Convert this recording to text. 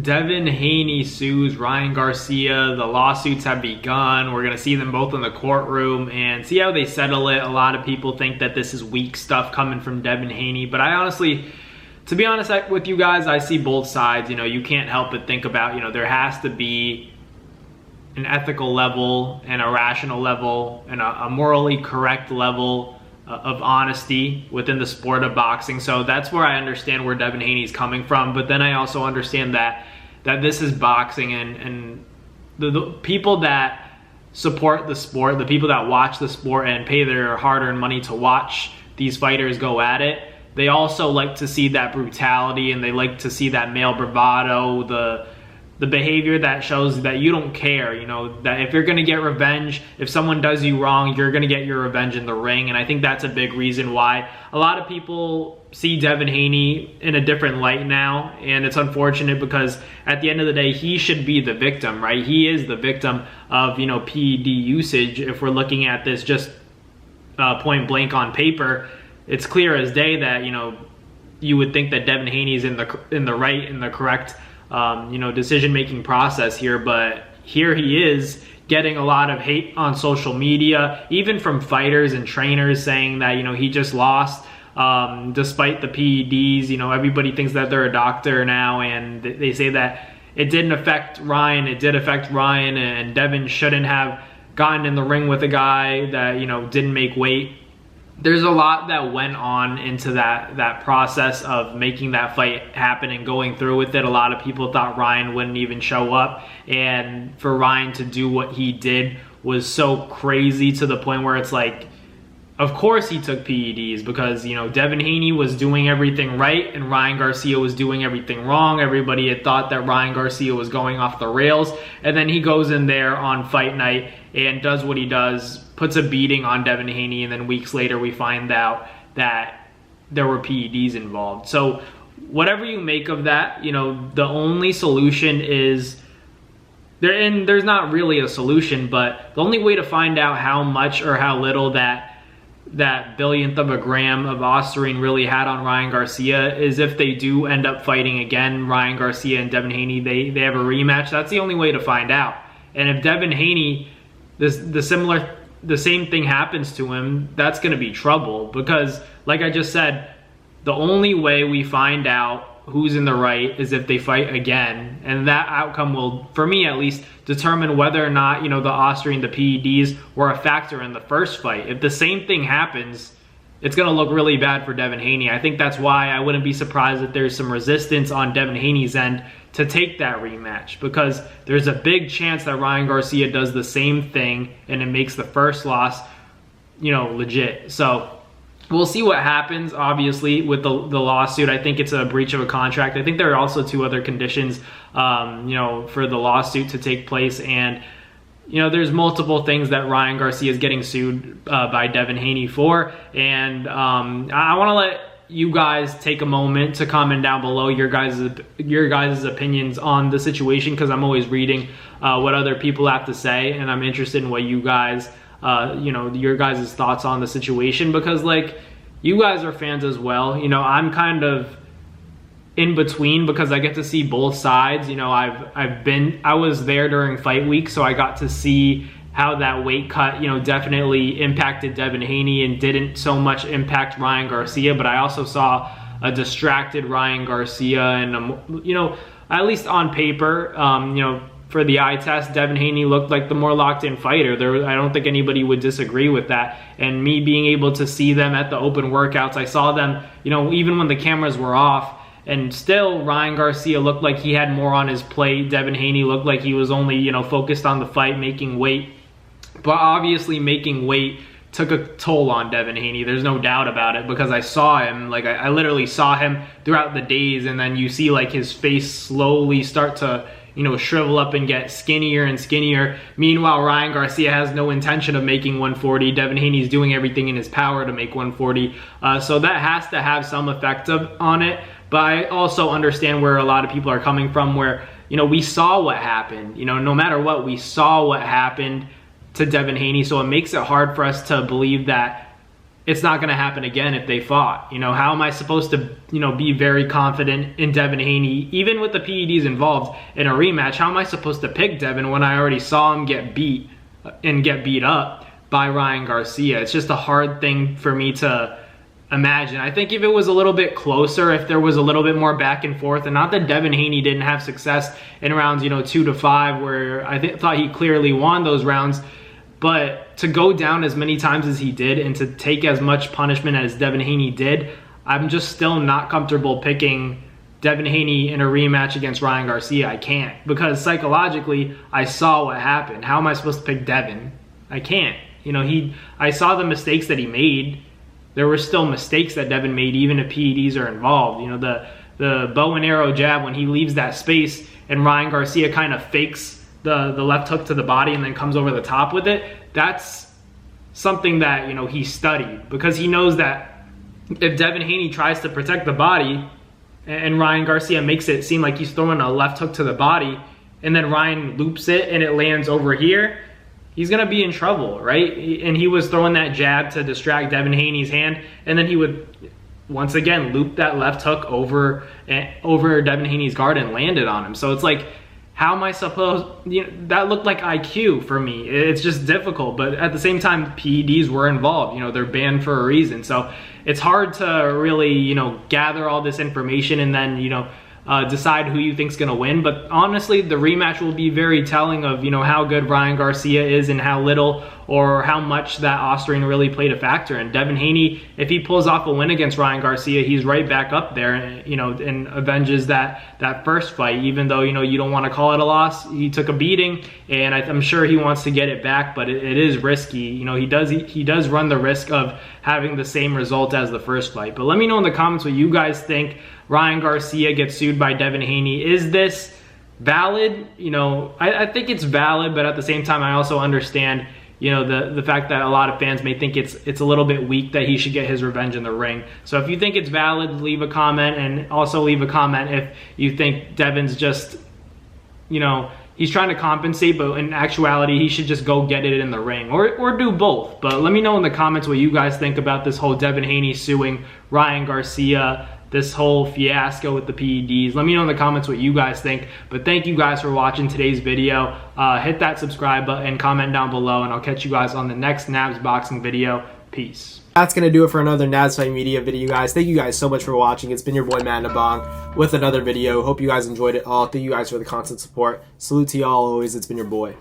Devin Haney sues Ryan Garcia. The lawsuits have begun. We're going to see them both in the courtroom and see how they settle it. A lot of people think that this is weak stuff coming from Devin Haney, but I honestly, to be honest with you guys, I see both sides. You can't help but think about, there has to be an ethical level and a rational level and a morally correct level of honesty within the sport of boxing. So that's where I understand where Devin Haney's coming from. But then I also understand that this is boxing, and the people that support the sport, the people that watch the sport and pay their hard-earned money to watch these fighters go at it, they also like to see that brutality, and they like to see that male bravado, the behavior that shows that you don't care, that if you're going to get revenge, if someone does you wrong, you're going to get your revenge in the ring. And I think that's a big reason why a lot of people see Devin Haney in a different light now. And it's unfortunate because at the end of the day, he should be the victim, right? He is the victim of, PED usage. If we're looking at this just point blank on paper, it's clear as day that, you would think that Devin Haney is in the right, in the correct decision-making process here, but here he is getting a lot of hate on social media, even from fighters and trainers saying that, he just lost, despite the PEDs. Everybody thinks that they're a doctor now, and they say that it didn't affect Ryan. It did affect Ryan, and Devin shouldn't have gotten in the ring with a guy that, didn't make weight. There's a lot that went on into that process of making that fight happen and going through with it. A lot of people thought Ryan wouldn't even show up, and for Ryan to do what he did was so crazy to the point where it's like, of course he took PEDs because, Devin Haney was doing everything right and Ryan Garcia was doing everything wrong. Everybody had thought that Ryan Garcia was going off the rails, and then he goes in there on fight night and does what he does, puts a beating on Devin Haney, and then weeks later we find out that there were PEDs involved. So whatever you make of that, the only solution is, there's not really a solution, but the only way to find out how much or how little that billionth of a gram of ostarine really had on Ryan Garcia is if they do end up fighting again, Ryan Garcia and Devin Haney, they have a rematch. That's the only way to find out. And if Devin Haney, the same thing happens to him, that's going to be trouble, because like I just said, the only way we find out who's in the right is if they fight again, and that outcome will, for me at least, determine whether or not, the ostarine, the PEDs were a factor in the first fight. If the same thing happens, it's going to look really bad for Devin Haney. I think that's why I wouldn't be surprised if there's some resistance on Devin Haney's end to take that rematch, because there's a big chance that Ryan Garcia does the same thing and it makes the first loss, legit. So we'll see what happens, obviously, with the lawsuit. I think it's a breach of a contract. I think there are also two other conditions, for the lawsuit to take place. And, there's multiple things that Ryan Garcia is getting sued by Devin Haney for. And I want to let you guys take a moment to comment down below your guys' opinions on the situation, because I'm always reading what other people have to say, and I'm interested in what you guys your guys' thoughts on the situation, because you guys are fans as well. I'm kind of in between because I get to see both sides. I was there during fight week, so I got to see how that weight cut, definitely impacted Devin Haney and didn't so much impact Ryan Garcia. But I also saw a distracted Ryan Garcia, and at least on paper, for the eye test, Devin Haney looked like the more locked-in fighter. I don't think anybody would disagree with that. And me being able to see them at the open workouts, I saw them, even when the cameras were off, and still Ryan Garcia looked like he had more on his plate. Devin Haney looked like he was only, focused on the fight, making weight. But obviously making weight took a toll on Devin Haney. There's no doubt about it, because I saw him, I literally saw him throughout the days, and then you see his face slowly start to shrivel up and get skinnier and skinnier. Meanwhile, Ryan Garcia has no intention of making 140. Devin Haney's doing everything in his power to make 140. So that has to have some effect on it. But I also understand where a lot of people are coming from, where, we saw what happened. No matter what, we saw what happened to Devin Haney. So it makes it hard for us to believe that it's not going to happen again if they fought. You know, how am I supposed to, you know, be very confident in Devin Haney, even with the PEDs involved in a rematch? How am I supposed to pick Devin when I already saw him get beat and get beat up by Ryan Garcia? It's just a hard thing for me to imagine. I think if it was a little bit closer, if there was a little bit more back and forth, and not that Devin Haney didn't have success in rounds, you know, 2 to 5, where I thought he clearly won those rounds, but to go down as many times as he did and to take as much punishment as Devin Haney did, I'm just still not comfortable picking Devin Haney in a rematch against Ryan Garcia. I can't, because psychologically I saw what happened. How am I supposed to pick Devin? I can't. You know, I saw the mistakes that he made. There were still mistakes that Devin made, even if PEDs are involved. You know, the bow and arrow jab, when he leaves that space and Ryan Garcia kind of fakes the left hook to the body and then comes over the top with it, that's something that, you know, he studied, because he knows that if Devin Haney tries to protect the body and Ryan Garcia makes it seem like he's throwing a left hook to the body and then Ryan loops it and it lands over here, he's going to be in trouble, right? And he was throwing that jab to distract Devin Haney's hand, and then he would once again loop that left hook over Devin Haney's guard and land it on him. So it's like, how am I supposed, you know, that looked like IQ for me. It's just difficult, but at the same time, PEDs were involved. You know, they're banned for a reason. So it's hard to really, you know, gather all this information and then, you know, decide who you think's gonna win. But honestly, the rematch will be very telling of, you know, how good Ryan Garcia is and how little or how much that Austrian really played a factor. And Devin Haney, if he pulls off a win against Ryan Garcia, he's right back up there, you know, and avenges that first fight. Even though, you know, you don't want to call it a loss, he took a beating, and I'm sure he wants to get it back, but it is risky. You know, he does run the risk of having the same result as the first fight. But let me know in the comments what you guys think. Ryan Garcia gets sued by Devin Haney. Is this valid? You know, I think it's valid, but at the same time, I also understand, you know, the fact that a lot of fans may think it's a little bit weak that he should get his revenge in the ring. So if you think it's valid, leave a comment, and also leave a comment if you think Devin's just, you know, he's trying to compensate, but in actuality, he should just go get it in the ring, or do both. But let me know in the comments what you guys think about this whole Devin Haney suing Ryan Garcia, this whole fiasco with the PEDs. Let me know in the comments what you guys think. But thank you guys for watching today's video. Hit that subscribe button, comment down below, and I'll catch you guys on the next Nabs boxing video. Peace. That's going to do it for another Nabs Fight Media video, guys. Thank you guys so much for watching. It's been your boy, Matt Nabong, with another video. Hope you guys enjoyed it all. Thank you guys for the constant support. Salute to y'all always. It's been your boy.